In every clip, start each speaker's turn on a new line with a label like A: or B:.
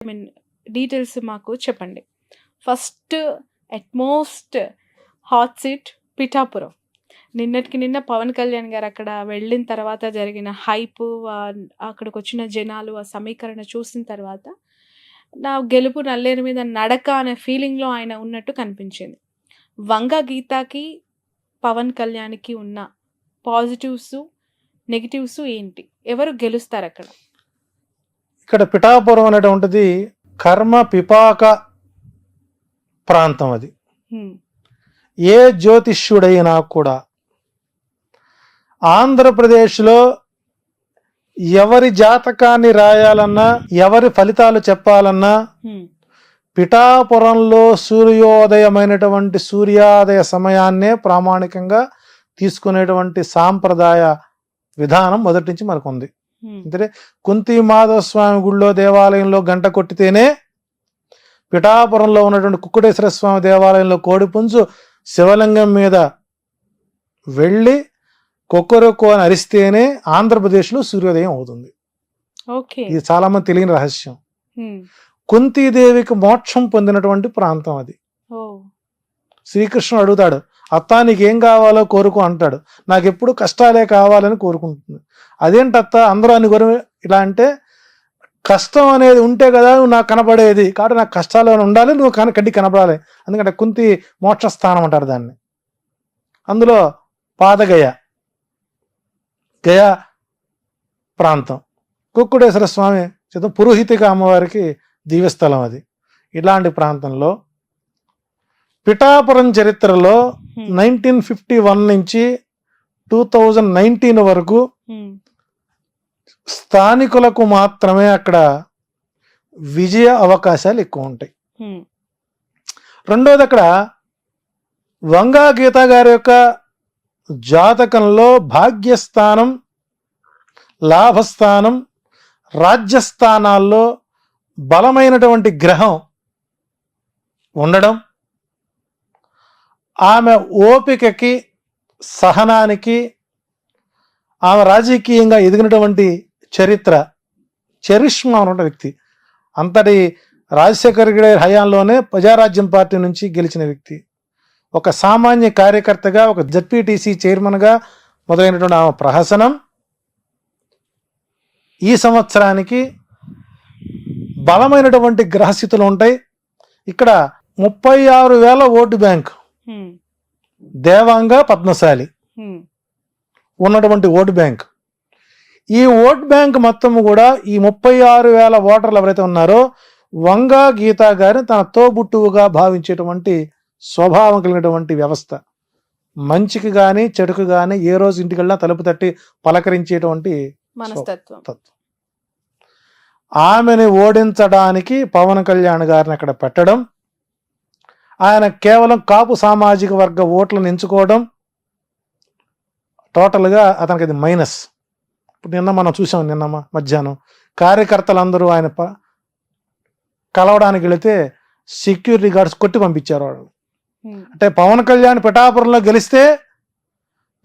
A: I mean details మాకు చెప్పండి. First utmost hot seat Pithapuram. నిన్నటికి నిన్న పవన్ కళ్యాణ్ గారు అక్కడ వెళ్ళిన తర్వాత జరిగిన హైపు, అక్కడికొచ్చిన జనాలు, ఆ సమీకరణ చూసిన తర్వాత నా గెలుపు నల్లేరు మీద నడక అనే ఫీలింగ్‌లో ఆయన ఉన్నట్టు కనిపించింది. వంగ గీతకి, పవన్ కళ్యాణ్‌కి ఉన్న పాజిటివ్స్, నెగెటివ్స్ ఏంటి? ఎవరు గెలుస్తారక్కడ?
B: ఇక్కడ పిఠాపురం అనేటువంటిది కర్మ పిపాక ప్రాంతం. అది
A: హ్మ్.
B: ఏ జ్యోతిష్యుడైనా కూడా ఆంధ్రప్రదేశ్లో ఎవరి జాతకాన్ని రాయాలన్నా, ఎవరి ఫలితాలు చెప్పాలన్నా
A: హ్మ్.
B: పిఠాపురంలో సూర్యోదయమైనటువంటి సూర్యోదయ సమయాన్నే ప్రామాణికంగా తీసుకునేటువంటి సాంప్రదాయ విధానం మొదటి నుంచి మనకు ఉంది.
A: హ్మ్.
B: అంటే కుంతి మాధవ స్వామి గుళ్ళో దేవాలయంలో గంట కొట్టితేనే, పిఠాపురంలో ఉన్నటువంటి కుక్కుటేశ్వర స్వామి దేవాలయంలో కోడిపుంజు శివలింగం మీద వెళ్ళి కొక్కరొక్కు అని అరిస్తేనే ఆంధ్రప్రదేశ్లో సూర్యోదయం అవుతుంది.
A: ఓకే.
B: ఇది చాలా మంది తెలియని రహస్యం.
A: హ్మ్.
B: కుంతీదేవికి మోక్షం పొందినటువంటి ప్రాంతం అది.
A: ఓహ్!
B: శ్రీకృష్ణుడు అడుగుతాడు, అత్తా నీకేం కావాలో కోరుకో అంటాడు. నాకు ఎప్పుడు కష్టాలే కావాలని కోరుకుంటుంది. అదేంటత్త అందరూ అని కోరు ఇలా అంటే, కష్టం అనేది ఉంటే కదా నువ్వు నాకు కనపడేది, కాబట్టి నాకు కష్టాలు ఉండాలి, నువ్వు కంటికి కనపడాలి. ఎందుకంటే కుంతి మోక్షస్థానం అంటారు దాన్ని. అందులో పాదగయ, గయా ప్రాంతం, కుక్కుటేశ్వర స్వామి చేత పురోహితిక అమ్మవారికి దివ్యస్థలం అది. ఇలాంటి ప్రాంతంలో పిఠాపురం చరిత్రలో 1951 నుంచి 2019 వరకు స్థానికులకు మాత్రమే అక్కడ విజయ అవకాశాలు ఎక్కువ ఉంటాయి. రెండోది, అక్కడ వంగా గీత గారి యొక్క జాతకంలో భాగ్యస్థానం, లాభస్థానం, రాజ్యస్థానాల్లో బలమైనటువంటి గ్రహం ఉండడం, ఆమె ఓపికకి, సహనానికి, ఆమె రాజకీయంగా ఎదిగినటువంటి చరిత్ర, చరిష్మా ఉన్న వ్యక్తి. అంతటి రాజశేఖర్ గారి హయాంలోనే ప్రజారాజ్యం పార్టీ నుంచి గెలిచిన వ్యక్తి. ఒక సామాన్య కార్యకర్తగా, ఒక జడ్పీటీసీ చైర్మన్గా మొదలైనటువంటి ఆమె ప్రహసనం ఈ సంవత్సరానికి బలమైనటువంటి గ్రహస్థితులు ఉంటాయి. ఇక్కడ 36,000 ఓటు బ్యాంక్, దేవాంగ పద్మశాలి ఉన్నటువంటి ఓటు బ్యాంక్. ఈ ఓట్ బ్యాంక్ మొత్తం కూడా ఈ 36,000 ఓటర్లు ఎవరైతే ఉన్నారో వంగా గీత గారిని తన తోబుట్టువుగా భావించేటువంటి స్వభావం కలిగినటువంటి వ్యవస్థ. మంచికి కానీ చెడుకు కానీ ఏ రోజు ఇంటికెళ్ళినా తలుపు తట్టి పలకరించేటువంటి
A: మనస్తత్వం.
B: ఆమెను ఓడించడానికి పవన్ కళ్యాణ్ గారిని అక్కడ పెట్టడం, ఆయన కేవలం కాపు సామాజిక వర్గ ఓట్లను ఎంచుకోవడం, టోటల్గా అతనికి అది మైనస్. ఇప్పుడు నిన్న మనం చూసాం, నిన్న మధ్యాహ్నం కార్యకర్తలందరూ ఆయన కలవడానికి వెళితే సెక్యూరిటీ గార్డ్స్ కొట్టి పంపించారు వాళ్ళు. అంటే పవన్ కళ్యాణ్ పిఠాపురంలో గెలిస్తే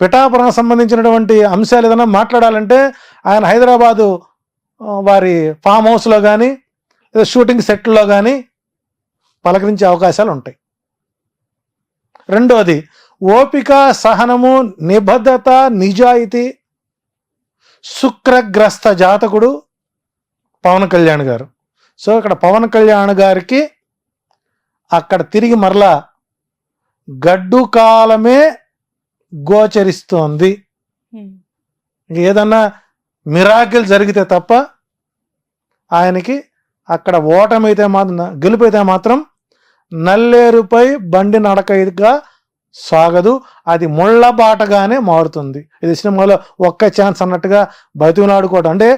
B: పిఠాపురం సంబంధించినటువంటి అంశాలు ఏదైనా మాట్లాడాలంటే ఆయన హైదరాబాదు వారి ఫామ్ హౌస్లో కానీ లేదా షూటింగ్ సెట్లో కానీ పలకరించే అవకాశాలు ఉంటాయి. రెండోది, ఓపిక, సహనము, నిబద్ధత, నిజాయితీ, శుక్రగ్రస్త జాతకుడు పవన్ కళ్యాణ్ గారు. సో ఇక్కడ పవన్ కళ్యాణ్ గారికి అక్కడ తిరిగి మరలా గడ్డు కాలమే గోచరిస్తోంది. ఏదన్నా మిరాకిల్ జరిగితే తప్ప ఆయనకి అక్కడ ఓటమైతే మాత్రం, గెలుపైతే మాత్రం నల్లేరుపై బండి నడకగా సాగదు, అది ముళ్ళ బాటగానే మారుతుంది. ఇది సినిమాలో ఒక్క ఛాన్స్ అన్నట్టుగా బతిమలాడుకోవడం. అంటే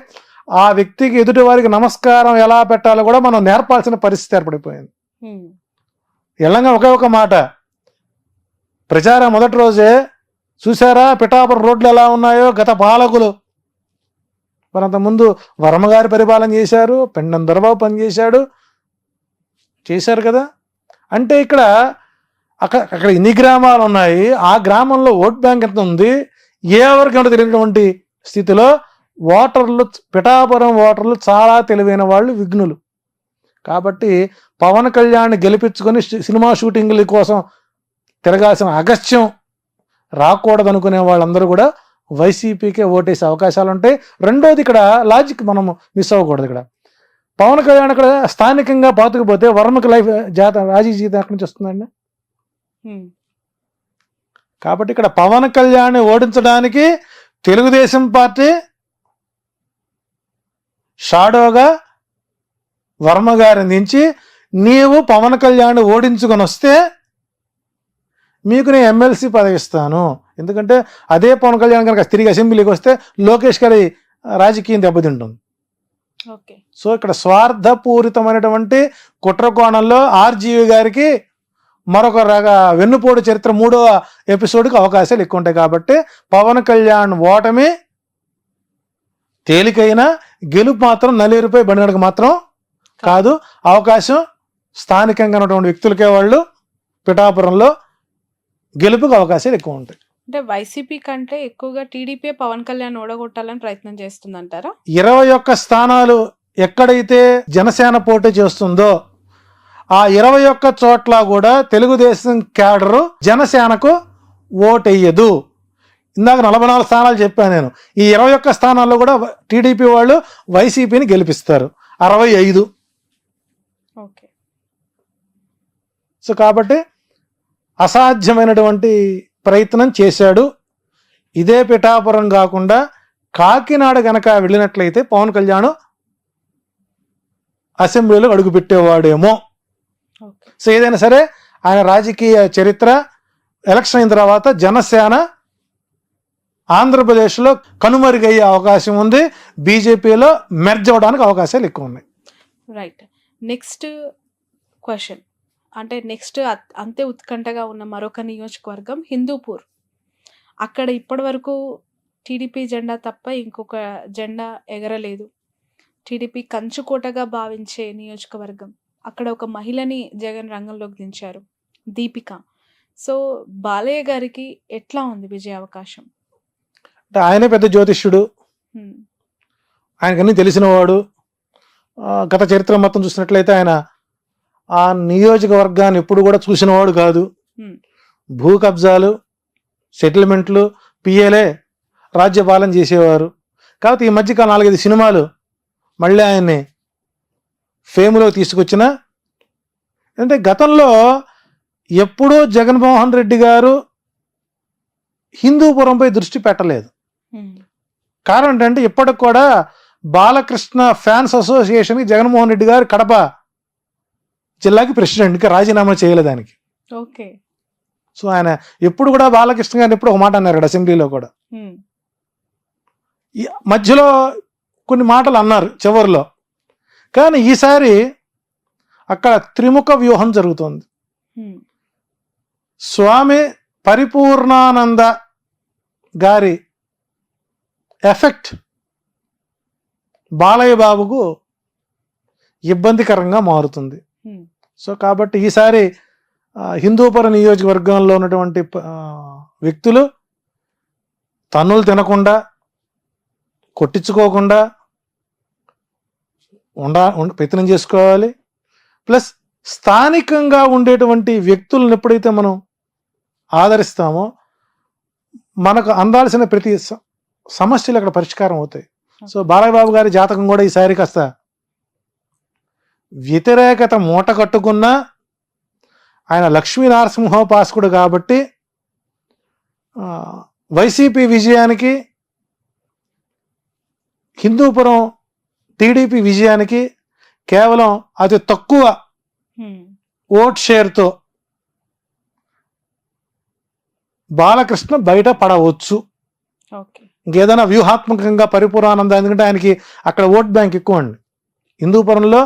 B: ఆ వ్యక్తికి, ఎదుటి వారికి నమస్కారం ఎలా పెట్టాలో కూడా మనం నేర్పాల్సిన పరిస్థితి ఏర్పడిపోయింది. ఎల్లంగా ఒకే ఒక మాట, ప్రచారం మొదటి రోజే చూసారా పిఠాపురం రోడ్లు ఎలా ఉన్నాయో, గత పాలకులు మరంతకుముందు వర్మగారి పరిపాలన చేశారు, పెండం దొరబాబు పనిచేశాడు, చేశారు కదా. అంటే ఇక్కడ అక్కడ ఎన్ని గ్రామాలు ఉన్నాయి, ఆ గ్రామంలో ఓట్ బ్యాంక్ ఎంత ఉంది, ఎవరికి ఏమిటో తెలియనటువంటి స్థితిలో ఓటర్లు, పిఠాపురం ఓటర్లు చాలా తెలివైన వాళ్ళు, విఘ్నులు. కాబట్టి పవన్ కళ్యాణ్ గెలిపించుకొని సినిమా షూటింగ్ల కోసం తిరగాల్సిన అగస్త్యం రాకూడదు అనుకునే వాళ్ళందరూ కూడా వైసీపీకే ఓటేసే అవకాశాలు ఉంటాయి. రెండోది ఇక్కడ లాజిక్ మనం మిస్ అవ్వకూడదు. ఇక్కడ పవన్ కళ్యాణ్ ఇక్కడ స్థానికంగా పాతుకుపోతే వర్మకి లైఫ్ రాజీ జీతం ఎక్కడి నుంచి వస్తుందండి? కాబట్టి ఇక్కడ పవన్ కళ్యాణ్ ఓడించడానికి తెలుగుదేశం పార్టీ షాడోగా వర్మ గారిని దించి నీవు పవన్ కళ్యాణ్ ఓడించుకొని వస్తే మీకు నేను ఎమ్మెల్సీ పదవి ఇస్తాను, ఎందుకంటే అదే పవన్ కళ్యాణ్ కనుక తిరిగి అసెంబ్లీకి వస్తే లోకేష్ గారి రాజకీయం దెబ్బతింటుంది. సో ఇక్కడ స్వార్థపూరితమైనటువంటి కుట్ర కోణంలో ఆర్జీవి గారికి మరొక వెన్నుపోటు చరిత్ర 3వ ఎపిసోడ్కి అవకాశాలు ఎక్కువ ఉంటాయి. కాబట్టి పవన్ కళ్యాణ్ ఓటమి తేలికైన, గెలుపు మాత్రం నల్లేరుపై బండినడక మాత్రం కాదు. అవకాశం స్థానికంగా ఉన్నటువంటి వ్యక్తులకే వాళ్ళు పిఠాపురంలో గెలుపుకు అవకాశాలు ఎక్కువ ఉంటాయి.
A: అంటే వైసీపీ కంటే ఎక్కువగా టీడీపీ పవన్ కళ్యాణ్ ఓడగొట్టాలని ప్రయత్నం చేస్తుందంటారా?
B: 21 స్థానాలు ఎక్కడైతే జనసేన పోటీ చేస్తుందో ఆ 21 చోట్ల కూడా తెలుగుదేశం క్యాడరు జనసేనకు ఓటెయ్యదు. ఇందాక 44 స్థానాలు చెప్పాను నేను. ఈ 21 స్థానాల్లో కూడా టీడీపీ వాళ్ళు వైసీపీని గెలిపిస్తారు, 65.
A: ఓకే.
B: సో కాబట్టి అసాధ్యమైనటువంటి ప్రయత్నం చేశాడు. ఇదే పిఠాపురం కాకుండా కాకినాడ గనక వెళ్ళినట్లయితే పవన్ కళ్యాణ్ అసెంబ్లీలో అడుగు పెట్టేవాడేమో. సో ఏదైనా సరే ఆయన రాజకీయ చరిత్ర ఎలక్షన్ అయిన తర్వాత జనసేన ఆంధ్రప్రదేశ్లో కనుమరుగయ్యే అవకాశం ఉంది, బీజేపీలో మెర్జ్ అవ్వడానికి అవకాశాలు ఎక్కువ ఉన్నాయి.
A: రైట్. నెక్స్ట్ క్వశ్చన్, అంటే నెక్స్ట్ అంతే ఉత్కంఠగా ఉన్న మరొక నియోజకవర్గం హిందూపూర్. అక్కడ ఇప్పటి వరకు టీడీపీ జెండా తప్ప ఇంకొక జెండా ఎగరలేదు. టీడీపీ కంచుకోటగా భావించే నియోజకవర్గం. అక్కడ ఒక మహిళని జగన్ రంగంలోకి దించారు, దీపిక. సో బాలయ్య గారికి ఎట్లా ఉంది విజయ అవకాశం?
B: ఆయనే పెద్ద జ్యోతిష్యుడు, ఆయనకన్నీ తెలిసినవాడు. గత చరిత్ర మొత్తం చూసినట్లయితే ఆయన ఆ నియోజకవర్గాన్ని ఎప్పుడు కూడా చూసినవాడు కాదు. భూ కబ్జాలు, సెటిల్మెంట్లు, పిఏలే రాజ్యపాలన చేసేవారు. కాబట్టి ఈ మధ్యకాలం 4-5 సినిమాలు మళ్ళీ ఆయన్ని ఫేమ్లో తీసుకొచ్చిన. అంటే గతంలో ఎప్పుడూ జగన్మోహన్ రెడ్డి గారు హిందూపురంపై దృష్టి పెట్టలేదు. కారణం ఏంటంటే ఇప్పటికి కూడా బాలకృష్ణ ఫ్యాన్స్ అసోసియేషన్కి జగన్మోహన్ రెడ్డి గారు కడప జిల్లాకి ప్రెసిడెంట్కి రాజీనామా చేయలేదు దానికి.
A: ఓకే.
B: సో ఆయన ఎప్పుడు కూడా బాలకృష్ణ గారిని ఎప్పుడు ఒక మాట అన్నారు అసెంబ్లీలో కూడా. మధ్యలో కొన్ని మాటలు అన్నారు చివరిలో. కానీ ఈసారి అక్కడ త్రిముఖ వ్యూహం జరుగుతుంది. స్వామి పరిపూర్ణానంద గారి ఎఫెక్ట్ బాలయ్య బాబుకు ఇబ్బందికరంగా మారుతుంది. సో కాబట్టి ఈసారి హిందూపురం నియోజకవర్గంలో ఉన్నటువంటి వ్యక్తులు తన్నులు తినకుండా, కొట్టించుకోకుండా ప్రయత్నం చేసుకోవాలి. ప్లస్ స్థానికంగా ఉండేటువంటి వ్యక్తులను ఎప్పుడైతే మనం ఆదరిస్తామో మనకు అందాల్సిన ప్రతి సమస్యలు అక్కడ పరిష్కారం అవుతాయి. సో బాలయ్య బాబు గారి జాతకం కూడా ఈసారి కాస్త వ్యతిరేకత మూట కట్టుకున్నా ఆయన లక్ష్మీ నరసింహోపాసకుడు కాబట్టి వైసీపీ విజయానికి, హిందూపురం టీడీపీ విజయానికి కేవలం అతి తక్కువ ఓట్ షేర్తో బాలకృష్ణ బయట పడవచ్చు. ఇంకేదైనా వ్యూహాత్మకంగా పరిపూర్ణానంద, ఎందుకంటే ఆయనకి అక్కడ ఓట్ బ్యాంక్ ఎక్కువ అండి. హిందూపురంలో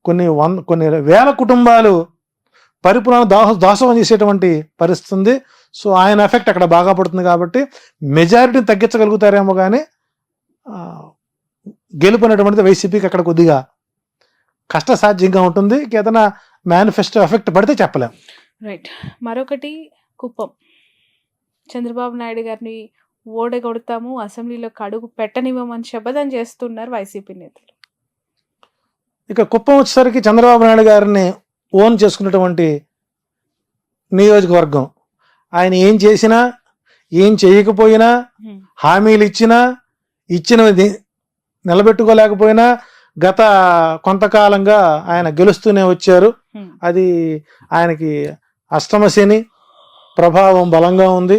B: కొన్ని వేల కుటుంబాలు పరిపూర్ణ దాసోహం చేసేటువంటి పరిస్థితి ఉంది. సో ఆయన ఎఫెక్ట్ అక్కడ బాగా పడుతుంది కాబట్టి మెజారిటీని తగ్గించగలుగుతారేమో కానీ గెలుపు అనేటువంటిది వైసీపీకి అక్కడ కొద్దిగా కష్టసాధ్యంగా ఉంటుంది. ఏదైనా మేనిఫెస్టో ఎఫెక్ట్ పడితే చెప్పలేం.
A: రైట్. మరొకటి కుప్పం. చంద్రబాబు నాయుడు గారిని ఓడగొడతాము, అసెంబ్లీలో అడుగు పెట్టనివ్వమని శపథం చేస్తున్నారు వైసీపీ నేతలు.
B: ఇక కుప్పం వచ్చేసరికి చంద్రబాబు నాయుడు గారిని ఓన్ చేసుకున్నటువంటి నియోజకవర్గం. ఆయన ఏం చేసినా ఏం చేయకపోయినా హామీలు ఇచ్చినవి నిలబెట్టుకోలేకపోయినా గత కొంతకాలంగా ఆయన గెలుస్తూనే వచ్చారు. అది ఆయనకి అష్టమ శని ప్రభావం బలంగా ఉంది.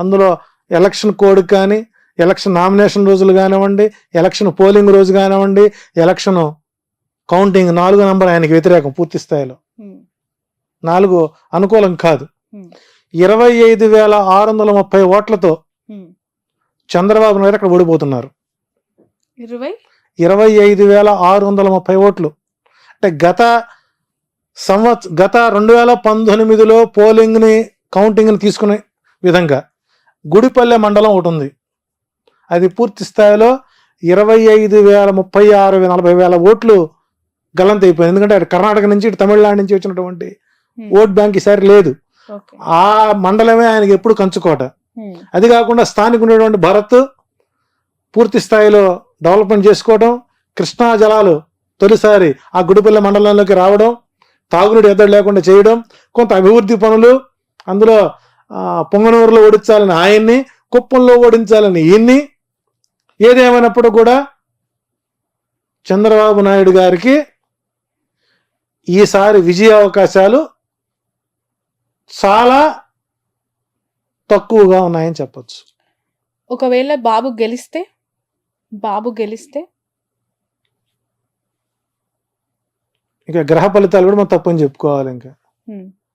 B: అందులో ఎలక్షన్ కోడ్ కానీ, ఎలక్షన్ నామినేషన్ రోజులు కానివ్వండి, ఎలక్షన్ పోలింగ్ రోజు కానివ్వండి, ఎలక్షన్ కౌంటింగ్ 4 నంబర్ ఆయనకి వ్యతిరేకం పూర్తి స్థాయిలో. 4 అనుకూలం కాదు. 25,630 ఓట్లతో చంద్రబాబు నాయుడు అక్కడ ఓడిపోతున్నారు. 25,630 ఓట్లు అంటే గత 2019లో పోలింగ్ని కౌంటింగ్ని తీసుకునే విధంగా గుడిపల్లె మండలం ఒకటి ఉంది. అది పూర్తి స్థాయిలో 25,036,40,000 ఓట్లు గల్లంతైపోయింది. ఎందుకంటే అటు కర్ణాటక నుంచి ఇటు తమిళనాడు నుంచి వచ్చినటువంటి ఓట్ బ్యాంక్ ఈసారి లేదు. ఆ మండలమే ఆయనకి ఎప్పుడు కంచుకోట. అది కాకుండా స్థానిక ఉన్నటువంటి భరత్ పూర్తి స్థాయిలో డెవలప్మెంట్ చేసుకోవడం, కృష్ణా జలాలు తొలిసారి ఆ గుడిపల్లె మండలంలోకి రావడం, తాగునీటి ఎద్దడి లేకుండా చేయడం, కొంత అభివృద్ధి పనులు, అందులో పొంగనూరులో ఓడించాలని ఆయన్ని, కుప్పంలో ఓడించాలని ఈయన్ని. ఏదేమైనప్పుడు కూడా చంద్రబాబు నాయుడు గారికి ఈసారి విజయ అవకాశాలు చాలా తక్కువగా ఉన్నాయని చెప్పచ్చు.
A: ఒకవేళ బాబు గెలిస్తే
B: ఇక గ్రహ ఫలితాలు కూడా మనం తప్పని చెప్పుకోవాలి. ఇంకా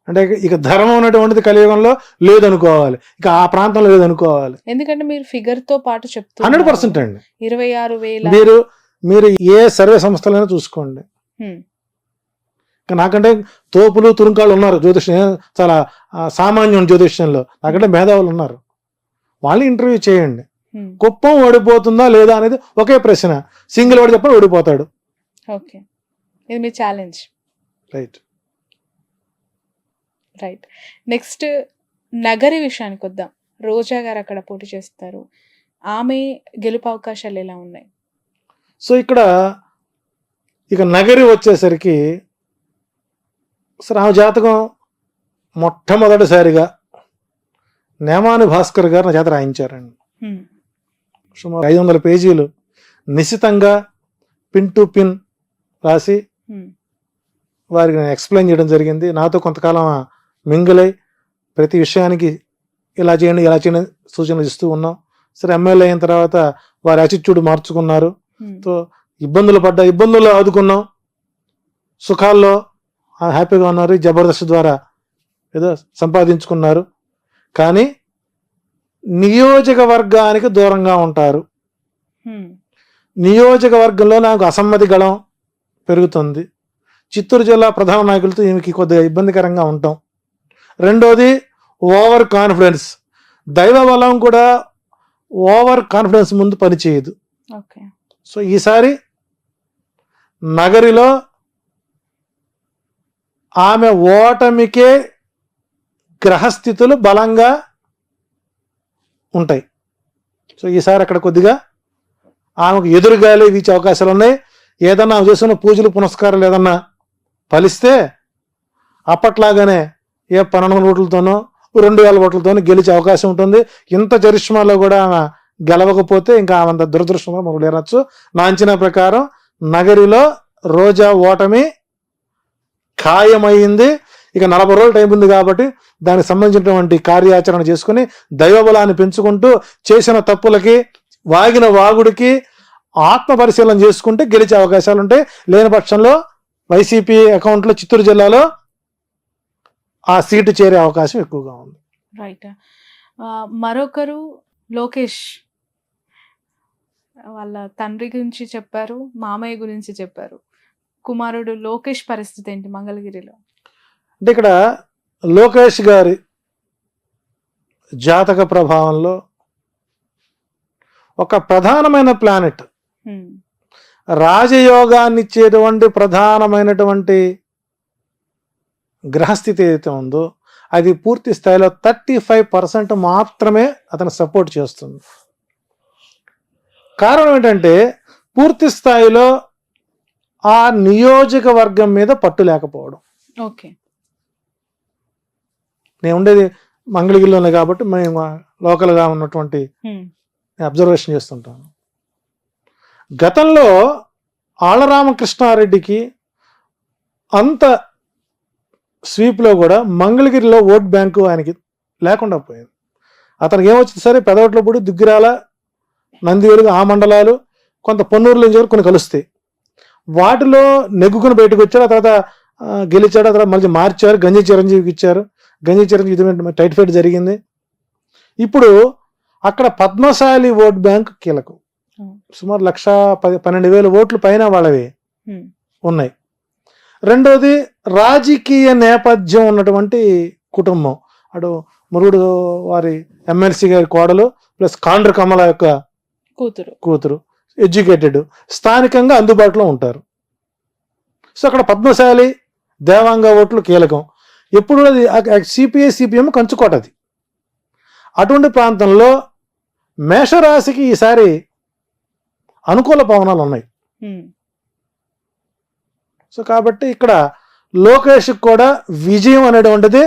B: అంటే ఇక ధర్మం ఉన్నటువంటిది కలియుగంలో లేదనుకోవాలి, ఇక ఆ ప్రాంతంలో లేదనుకోవాలి.
A: ఎందుకంటే మీరు ఫిగర్ తో పాటు చెప్తున్నారు
B: 100% అండి.
A: 26,000
B: మీరు ఏ సర్వే సంస్థలైనా చూసుకోండి. నాకంటే తోపులు తురుంకాళ్ళు ఉన్నారు జ్యోతిష్యం, చాలా సామాన్యం జ్యోతిష్యంలో. నాకంటే మేధావులు ఉన్నారు, వాళ్ళు ఇంటర్వ్యూ చేయండి. కుప్పం ఓడిపోతుందా లేదా అనేది ఒకే ప్రశ్న. సింగిల్ వాడు చెప్పని ఓడిపోతాడు.
A: ఓకే, ఇది మీ ఛాలెంజ్. రైట్. నెక్స్ట్ నగరి విషయానికి వద్దాం. రోజా గారు అక్కడ పోటీ చేస్తారు. ఆమె గెలుపు అవకాశాలు ఎలా ఉన్నాయి?
B: సో ఇక్కడ ఇక నగరి వచ్చేసరికి ఆమె జాతకం మొట్టమొదటిసారిగా నేమాని భాస్కర్ గారు నా చేత రాయించారండి. సుమారు 500 పేజీలు నిశితంగా పిన్ టు పిన్ రాసి వారికి నేను ఎక్స్ప్లెయిన్ చేయడం జరిగింది. నాతో కొంతకాలం మింగిలై ప్రతి విషయానికి ఇలా చేయండి ఇలా చేయండి సూచనలు ఇస్తూ ఉన్నాం. సరే, ఎమ్మెల్యే అయిన తర్వాత వారి యాటిట్యూడ్ మార్చుకున్నారు. సో ఇబ్బందుల్లో ఆదుకున్నాం, సుఖాల్లో హ్యాపీగా ఉన్నారు. జబర్దస్త్ ద్వారా ఏదో సంపాదించుకున్నారు. కానీ నియోజకవర్గానికి దూరంగా ఉంటారు. నియోజకవర్గంలో నాకు అసమ్మతి గళం పెరుగుతుంది. చిత్తూరు జిల్లా ప్రధాన నాయకులతో ఈమెకి కొద్దిగా ఇబ్బందికరంగా ఉంటాం. రెండోది ఓవర్ కాన్ఫిడెన్స్. దైవ బలం కూడా ఓవర్ కాన్ఫిడెన్స్ ముందు పనిచేయదు. సో ఈసారి నగరిలో ఆమె ఓటమికే గ్రహస్థితులు బలంగా ఉంటాయి. సో ఈసారి అక్కడ కొద్దిగా ఆమెకు ఎదురుగాలి వీచే అవకాశాలు ఉన్నాయి. ఏదన్నా చేసిన పూజలు పునస్కారాలు ఏదన్నా ఫలిస్తే అప్పట్లాగానే 1200 ఓట్లతోనో 2000 ఓట్లతోనో గెలిచే అవకాశం ఉంటుంది. ఇంత చరిష్మాలో కూడా ఆమె గెలవకపోతే ఇంకా ఆమె అంత దురదృష్టంగా మనం లేరచ్చు. నా అంచనా ప్రకారం నగరిలో రోజా ఓటమి ఖాయమైంది. ఇక 40 రోజులు టైం ఉంది కాబట్టి దానికి సంబంధించినటువంటి కార్యాచరణ చేసుకుని దైవబలాన్ని పెంచుకుంటూ చేసిన తప్పులకి వాగిన వాగుడికి ఆత్మ పరిశీలన చేసుకుంటే గెలిచే అవకాశాలు ఉంటాయి. లేని పక్షంలో వైసీపీ అకౌంట్లో చిత్తూరు జిల్లాలో ఆ సీటు చేరే అవకాశం ఎక్కువగా ఉంది.
A: రైట్. మరొకరు లోకేష్ వాళ్ళ తండ్రి గురించి చెప్పారు, మామయ్య గురించి చెప్పారు. కుమారుడు లోకేష్ పరిస్థితి ఏంటి మంగళగిరిలో?
B: అంటే ఇక్కడ లోకేష్ గారి జాతక ప్రభావంలో ఒక ప్రధానమైన ప్లానెట్, రాజయోగాన్ని ఇచ్చేటువంటి ప్రధానమైనటువంటి గ్రహస్థితి ఏదైతే ఉందో అది పూర్తి స్థాయిలో 35% మాత్రమే అతను సపోర్ట్ చేస్తుంది. కారణం ఏంటంటే పూర్తి స్థాయిలో ఆ నియోజకవర్గం మీద పట్టు లేకపోవడం.
A: ఓకే.
B: నేను ఉండేది మంగళగిరిలోనే కాబట్టి మేము లోకల్గా ఉన్నటువంటి అబ్జర్వేషన్ చేస్తుంటాను. గతంలో ఆళ్లరామకృష్ణారెడ్డికి అంత స్వీప్లో కూడా మంగళగిరిలో ఓట్ బ్యాంకు ఆయనకి లేకుండా పోయింది. అతనికి ఏమొచ్చింది సరే పెదవట్లపూడి, దుగ్గిరాల, నందివేలు ఆ మండలాలు, కొంత పొన్నూరులో నుంచి కొన్ని కలుస్తాయి. వాటిలో నెగ్గుకుని బయటకు వచ్చాడు. ఆ తర్వాత గెలిచాడు. ఆ తర్వాత మళ్ళీ మార్చారు, గంజి చిరంజీవికి ఇచ్చారు. గంజి చిరంజీవి టైట్ ఫైట్ జరిగింది. ఇప్పుడు అక్కడ పద్మశాలి ఓట్ బ్యాంక్ కీలకం. సుమారు 1,12,000 ఓట్లు పైన వాళ్ళవి ఉన్నాయి. రెండోది రాజకీయ నేపథ్యం ఉన్నటువంటి కుటుంబం. అటు మురుగుడు వారి ఎమ్మెల్సీ గారి కోడలు ప్లస్ కాండ్ర కమల యొక్క కూతురు ఎడ్యుకేటెడ్, స్థానికంగా అందుబాటులో ఉంటారు. సో అక్కడ పద్మశాలి దేవాంగ ఓట్లు కీలకం. ఎప్పుడు అది సిపిఐ సిపిఎం కంచుకోటది. అటువంటి ప్రాంతంలో మేషరాశికి ఈసారి అనుకూల పవనాలు ఉన్నాయి. సో కాబట్టి ఇక్కడ లోకేష్ కూడా విజయం అనేటువంటిది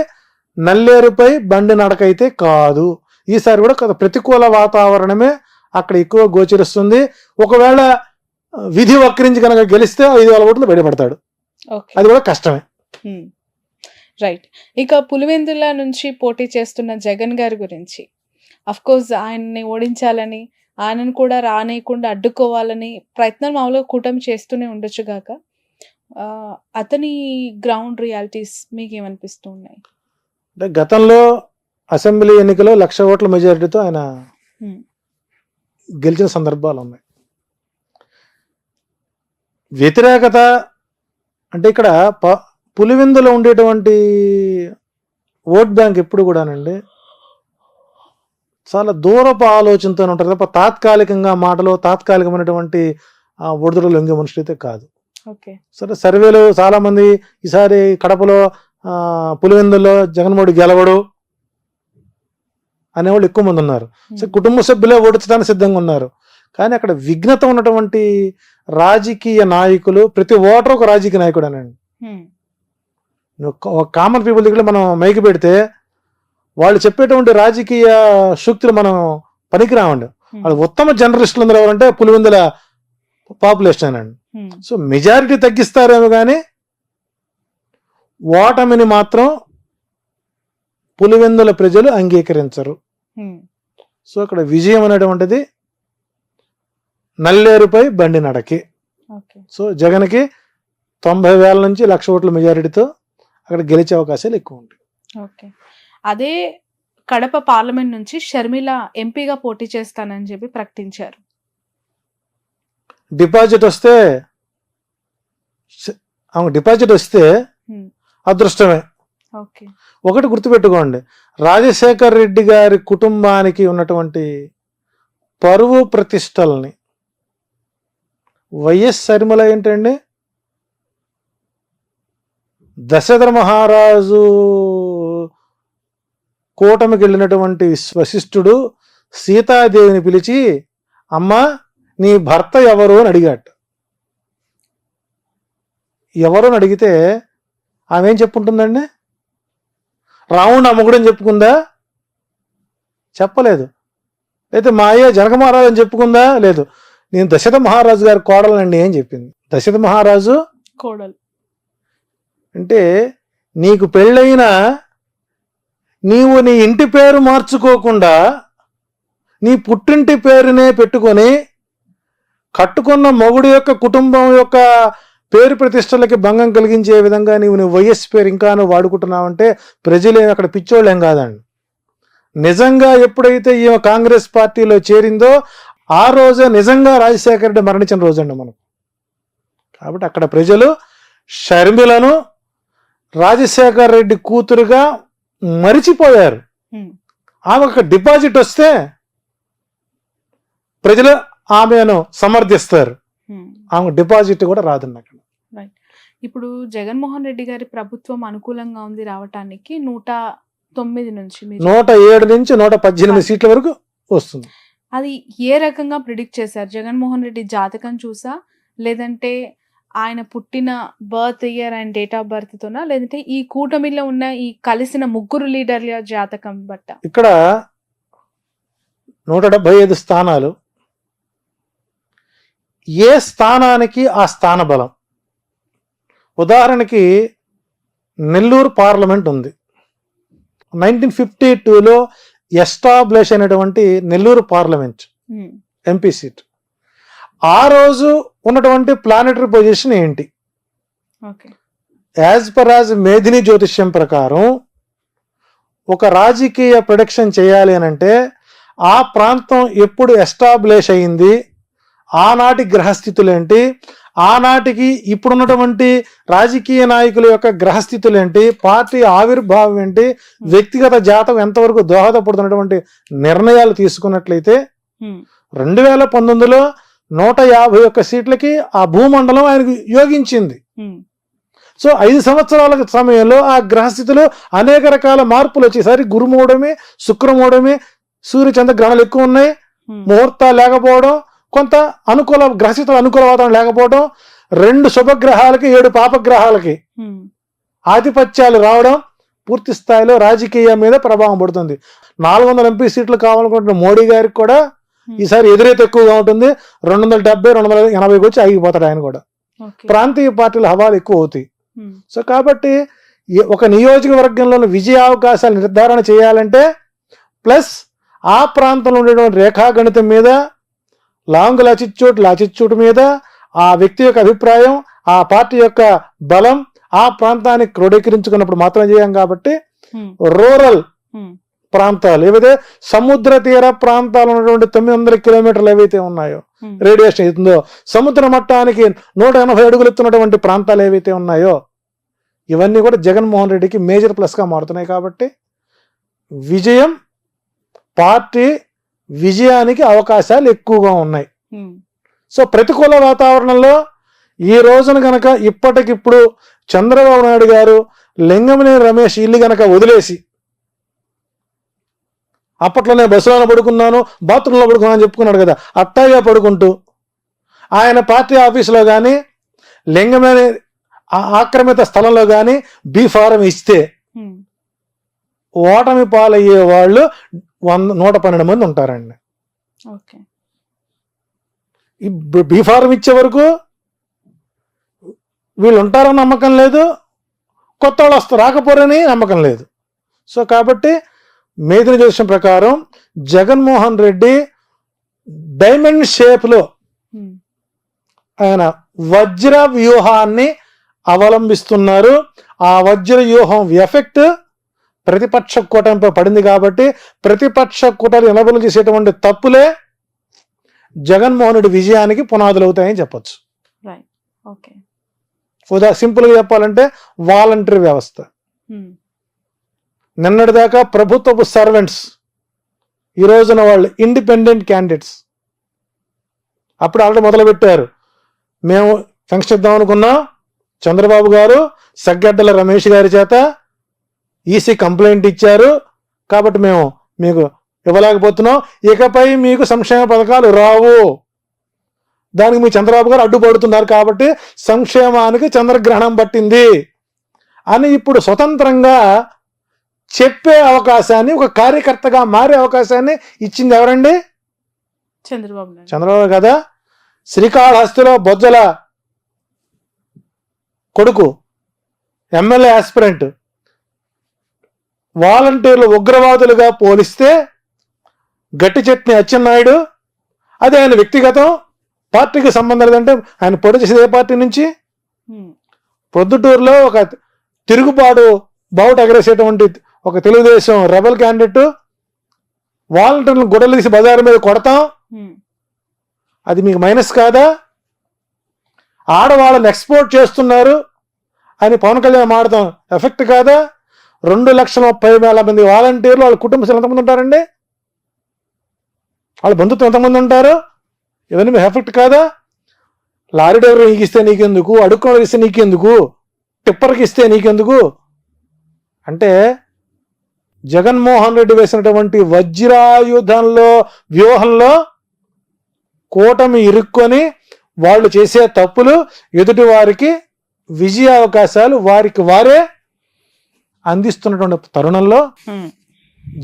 B: నల్లేరుపై బండి నడకైతే కాదు. ఈసారి కూడా ప్రతికూల వాతావరణమే అక్కడ ఎక్కువ గోచరిస్తుంది. ఒకవేళ విధి వక్రించి కనుక గెలిస్తే 5,000 ఓట్లు బయటపడతాడు. అది కూడా కష్టమే.
A: రైట్. ఇక పులివెందుల నుంచి పోటీ చేస్తున్న జగన్ గారి గురించి, అఫ్ కోర్స్ ఆయన్ని ఓడించాలని, ఆయనను కూడా రానేయకుండా అడ్డుకోవాలని ప్రయత్నం మామూలుగా కూటమి చేస్తూనే ఉండొచ్చు గాక, అతని గ్రౌండ్ రియాలిటీస్ మీకేమనిపిస్తూ ఉన్నాయి?
B: అంటే గతంలో అసెంబ్లీ ఎన్నికలో 1,00,000 ఓట్ల మెజారిటీతో ఆయన గెలిచిన సందర్భాలు ఉన్నాయి. వ్యతిరేకత అంటే ఇక్కడ పులివెందులో ఉండేటువంటి ఓట్ బ్యాంక్ ఎప్పుడు కూడానండి చాలా దూరపు ఆలోచనతో ఉంటారు తప్ప తాత్కాలికంగా మాటలు, తాత్కాలికమైనటువంటి ఒడిదుడులు లొంగే మనుషులు అయితే కాదు. సరే సర్వేలు చాలా మంది ఈసారి కడపలో పులివెందుల్లో జగన్మోహన్ గెలవడు అనేవాళ్ళు ఎక్కువ మంది ఉన్నారు. సో కుటుంబ సభ్యులే ఓడించడానికి సిద్ధంగా ఉన్నారు. కానీ అక్కడ విఘ్నత ఉన్నటువంటి రాజకీయ నాయకులు, ప్రతి ఓటర్ ఒక రాజకీయ నాయకుడు అనండి. ఒక కామన్ పీపుల్ దగ్గర మనం మైకి పెడితే వాళ్ళు చెప్పేటువంటి రాజకీయ శక్తులు మనం పనికిరామండి. వాళ్ళు ఉత్తమ జర్నలిస్టులు అందరూ ఎవరంటే పులివెందుల పాపులేషన్ అండి. సో మెజారిటీ తగ్గిస్తారేమో కానీ ఓటమిని మాత్రం పులివెందుల ప్రజలు అంగీకరించరు. సో అక్కడ విజయం అనేటువంటిది నల్లేరుపై బండి నడకి. సో జగన్కి 90,000 నుంచి 1,00,000 ఓట్ల మెజారిటీతో అక్కడ గెలిచే అవకాశాలు ఎక్కువ ఉంటాయి.
A: ఓకే. అదే కడప పార్లమెంట్ నుంచి షర్మిల ఎంపీగా పోటీ చేస్తానని చెప్పి ప్రకటించారు.
B: డిపాజిట్ వస్తే అదృష్టమే. ఒకటి గుర్తుపెట్టుకోండి, రాజశేఖర్ రెడ్డి గారి కుటుంబానికి ఉన్నటువంటి పరువు ప్రతిష్టల్ని వైఎస్ షర్మిల ఏంటండి, దశరథ మహారాజు కూటమికి వెళ్ళినటువంటి వశిష్ఠుడు సీతాదేవిని పిలిచి అమ్మా నీ భర్త ఎవరు అని అడిగాట. ఎవరు అని అడిగితే ఆమె ఏం చెప్పుంటుందండి? రావణుడు అమ్మగుడని చెప్పుకుందా? చెప్పలేదు. అయితే మా అయ్య జనక మహారాజు అని చెప్పుకుందా? లేదు. నేను దశరథ మహారాజు గారి కోడలండి అని చెప్పింది. దశరథ మహారాజు
A: కోడలు
B: అంటే నీకు పెళ్ళైనా నీవు నీ ఇంటి పేరు మార్చుకోకుండా నీ పుట్టింటి పేరునే పెట్టుకొని కట్టుకున్న మొగుడు యొక్క కుటుంబం యొక్క పేరు ప్రతిష్టలకి భంగం కలిగించే విధంగా నీవు వైఎస్ పేరు ఇంకా నువ్వు వాడుకుంటున్నావంటే ప్రజలేమి అక్కడ పిచ్చోళ్ళేం కాదండి. నిజంగా ఎప్పుడైతే ఈ కాంగ్రెస్ పార్టీలో చేరిందో ఆ రోజే నిజంగా రాజశేఖర రెడ్డి మరణించిన రోజండి మనకు. కాబట్టి అక్కడ ప్రజలు షర్మిలను రాజశేఖర రెడ్డి కూతురుగా మరిచిపోయారు. ఆమె ఒక డిపాజిట్ వస్తే ప్రజలు ఆమెను సమర్థిస్తారు. ఆమె డిపాజిట్ కూడా రాదండి అక్కడ.
A: ఇప్పుడు జగన్మోహన్ రెడ్డి గారి ప్రభుత్వం అనుకూలంగా ఉంది రావటానికి 109 నుంచి
B: 107 నుంచి 118 సీట్ల వరకు వస్తుంది.
A: అది ఏ రకంగా ప్రిడిక్ట్ చేశారు? జగన్మోహన్ రెడ్డి జాతకం చూసా, లేదంటే ఆయన పుట్టిన birth year and date of birth తోనా, లేదంటే ఈ కూటమిలో ఉన్న ఈ కలిసిన ముగ్గురు లీడర్ల జాతకం బట్ట?
B: ఇక్కడ 175 స్థానాలు, ఏ స్థానానికి ఆ స్థాన బలం. ఉదాహరణకి నెల్లూరు పార్లమెంట్ ఉంది. 1952లో ఎస్టాబ్లిష్ అయినటువంటి నెల్లూరు పార్లమెంట్ ఎంపీ సీట్. ఆ రోజు ఉన్నటువంటి ప్లానెటరీ పొజిషన్ ఏంటి? యాజ్ పర్ మేధిని జ్యోతిష్యం ప్రకారం ఒక రాజకీయ ప్రొడక్షన్ చేయాలి అని అంటే ఆ ప్రాంతం ఎప్పుడు ఎస్టాబ్లిష్ అయింది, ఆనాటి గ్రహస్థితులు ఏంటి, ఆనాటికి ఇప్పుడున్నటువంటి రాజకీయ నాయకుల యొక్క గ్రహస్థితులు ఏంటి, పార్టీ ఆవిర్భావం ఏంటి, వ్యక్తిగత జాతకం ఎంతవరకు దోహదపడుతున్నటువంటి నిర్ణయాలు తీసుకున్నట్లయితే 2019లో 151 సీట్లకి ఆ భూమండలం ఆయనకు యోగించింది. సో 5 సంవత్సరాల సమయంలో ఆ గ్రహస్థితిలో అనేక రకాల మార్పులు వచ్చేసరి గురుమూడమి, శుక్రమూడమి, సూర్యచంద్ర గ్రహణాలు ఎక్కువ ఉన్నాయి, ముహూర్తాలు లేకపోవడం, కొంత అనుకూల గ్రహస్థితులు అనుకూల వాతావరణం లేకపోవడం, 2 శుభగ్రహాలకి 7 పాపగ్రహాలకి ఆధిపత్యాలు రావడం పూర్తి స్థాయిలో రాజకీయం మీద ప్రభావం పడుతుంది. 400 ఎంపీ సీట్లు కావాలనుకుంటున్న మోడీ గారికి కూడా ఈసారి ఎదురైతే ఎక్కువగా ఉంటుంది. 270, 280 వచ్చి ఆగిపోతాడు ఆయన కూడా. ప్రాంతీయ పార్టీల హవాలు ఎక్కువ అవుతాయి. సో కాబట్టి ఒక నియోజకవర్గంలో విజయ అవకాశాలు నిర్ధారణ చేయాలంటే ప్లస్ ఆ ప్రాంతంలో ఉండేటువంటి రేఖాగణితం మీద, లాంగ్ లాచిట్యూడ్ మీద, ఆ వ్యక్తి యొక్క అభిప్రాయం, ఆ పార్టీ యొక్క బలం, ఆ ప్రాంతాన్ని క్రోడీకరించుకున్నప్పుడు మాత్రం చేయం. కాబట్టి రూరల్ ప్రాంతాలు ఏవైతే సముద్ర తీర ప్రాంతాలు ఉన్నటువంటి 900 కిలోమీటర్లు ఏవైతే ఉన్నాయో, రేడియేషన్ అవుతుందో, సముద్ర మట్టానికి 180 అడుగులు ఎత్తున్నటువంటి ప్రాంతాలు ఏవైతే ఉన్నాయో, ఇవన్నీ కూడా జగన్మోహన్ రెడ్డికి మేజర్ ప్లస్గా మారుతున్నాయి. కాబట్టి విజయం, పార్టీ విజయానికి అవకాశాలు ఎక్కువగా ఉన్నాయి. సో ప్రతికూల వాతావరణంలో ఈ రోజున గనక ఇప్పటికిప్పుడు చంద్రబాబు నాయుడు గారు లింగమనేని రమేష్ ఇల్లు గనక వదిలేసి, అప్పట్లోనే బస్సులో పడుకున్నాను, బాత్రూంలో పడుకున్నాను అని చెప్పుకున్నాడు కదా, అట్టాగా పడుకుంటూ ఆయన పార్టీ ఆఫీసులో కానీ లింగమనేని ఆక్రమిత స్థలంలో కానీ బీఫారం ఇస్తే ఓటమి పాలయ్యే వాళ్ళు 112 మంది ఉంటారండి. ఈ బీఫారం ఇచ్చే వరకు వీళ్ళు ఉంటారని నమ్మకం లేదు, కొత్త వాళ్ళు వస్తారు రాకపోరని నమ్మకం లేదు. సో కాబట్టి మేధిని జ్యోతిషం ప్రకారం జగన్మోహన్ రెడ్డి డైమండ్ షేప్లో ఆయన వజ్ర వ్యూహాన్ని అవలంబిస్తున్నారు. ఆ వజ్ర వ్యూహం ఎఫెక్ట్ ప్రతిపక్ష కూటమిపై పడింది. కాబట్టి ప్రతిపక్ష కూటమి ఎనబలు చేసేటువంటి తప్పులే జగన్మోహన్ రెడ్డి విజయానికి పునాదులు అవుతాయని చెప్పొచ్చు. సింపుల్గా చెప్పాలంటే వాలంటరీ వ్యవస్థ. నిన్నటిదాకా ప్రభుత్వపు సర్వెంట్స్, ఈ రోజున వాళ్ళు ఇండిపెండెంట్ క్యాండిడేట్స్. అప్పుడు ఆల్రెడీ మొదలుపెట్టారు, మేము ఫంక్షన్ ఇద్దాం అనుకున్నాం, చంద్రబాబు గారు సగ్గడ్డల రమేష్ గారి చేత ఈసీ కంప్లైంట్ ఇచ్చారు, కాబట్టి మేము మీకు ఇవ్వలేకపోతున్నాం, ఇకపై మీకు సంక్షేమ పథకాలు రావు, దానికి మీ చంద్రబాబు గారు అడ్డుపడుతున్నారు, కాబట్టి సంక్షేమానికి చంద్రగ్రహణం పట్టింది అని ఇప్పుడు స్వతంత్రంగా చెప్పే అవకాశాన్ని, ఒక కార్యకర్తగా మారే అవకాశాన్ని ఇచ్చింది ఎవరండి? చంద్రబాబు కదా. శ్రీకాళహస్తిలో బొజ్జల కొడుకు ఎమ్మెల్యే ఆస్పిరెంట్ వాలంటీర్లు ఉగ్రవాదులుగా పోలిస్తే గట్టి చట్నీ అచ్చెన్నాయుడు, అది ఆయన వ్యక్తిగతం, పార్టీకి సంబంధం లేదంటే ఆయన పొడి చేసేది ఏ పార్టీ నుంచి? ప్రొద్దుటూరులో ఒక తిరుగుబాటు బావుట ఎగరేసేటువంటి ఒక తెలుగుదేశం రెబల్ క్యాండిడేట్, వాలంటీర్లను గొడవలు తీసి బజారు మీద కొడతాం, అది మీకు మైనస్ కాదా? ఆడవాళ్ళని ఎక్స్పోర్ట్ చేస్తున్నారు అని పవన్ కళ్యాణ్ మాడతాం ఎఫెక్ట్ కాదా? 2,30,000 మంది వాలంటీర్లు, వాళ్ళ కుటుంబ సభ్యులు ఎంతమంది ఉంటారండి? వాళ్ళ బంధుత్వం ఎంతమంది ఉంటారు? ఇవన్నీ మీ ఎఫెక్ట్ కాదా? లారీ డ్రైవర్ నీకు ఇస్తే నీకెందుకు, అడుక్కున్నకి ఇస్తే నీకెందుకు, టిప్పర్కి ఇస్తే నీకెందుకు? అంటే జగన్మోహన్ రెడ్డి వేసినటువంటి వజ్రాయుధంలో వ్యూహంలో కూటమి ఇరుక్కొని వాళ్ళు చేసే తప్పులు ఎదుటి వారికి విజయ అవకాశాలు వారికి వారే అందిస్తున్నటువంటి తరుణంలో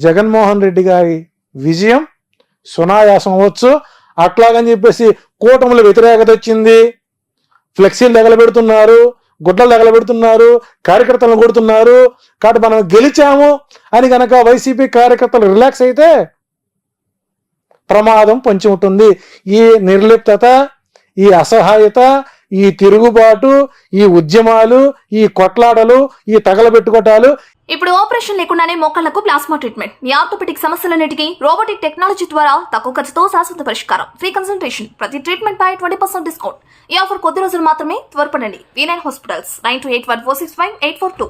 B: జగన్మోహన్ రెడ్డి గారి విజయం సునాయాసం అవ్వచ్చు. అట్లాగని చెప్పేసి కూటముల వ్యతిరేకత వచ్చింది, ఫ్లెక్సీలు తగలబెడుతున్నారు, గుడ్డలు తగలబెడుతున్నారు, కార్యకర్తలను కొడుతున్నారు, కాబట్టి మనం గెలిచాము అని కనుక వైసీపీ కార్యకర్తలు రిలాక్స్ అయితే ప్రమాదం పొంచి ఉంటుంది. ఈ నిర్లిప్తత, ఈ అసహాయత, ఈ తిరుగుబాటు, ఈ ఉద్యమాలు, ఈ కొట్లాటలు, ఈ తగలబెట్టుకోటాలు.
C: ఇప్పుడు ఆపరేషన్ లేకుండానే మోకాళ్లకు ప్లాస్మా ట్రీట్మెంట్, మీ ఆర్థోపెటిక్ సమస్యలన్నిటికీ రోబోటిక్ టెక్నాలజీ ద్వారా తక్కువ ఖర్చుతో శాశ్వత పరిష్కారం, ఫ్రీ కన్సల్టేషన్, ప్రతి ట్రీట్మెంట్ పై 20% డిస్కౌంట్. ఈ ఆఫర్ కొద్ది రోజులు మాత్రమే, త్వరపడండి. V9 hospitals 9281465842.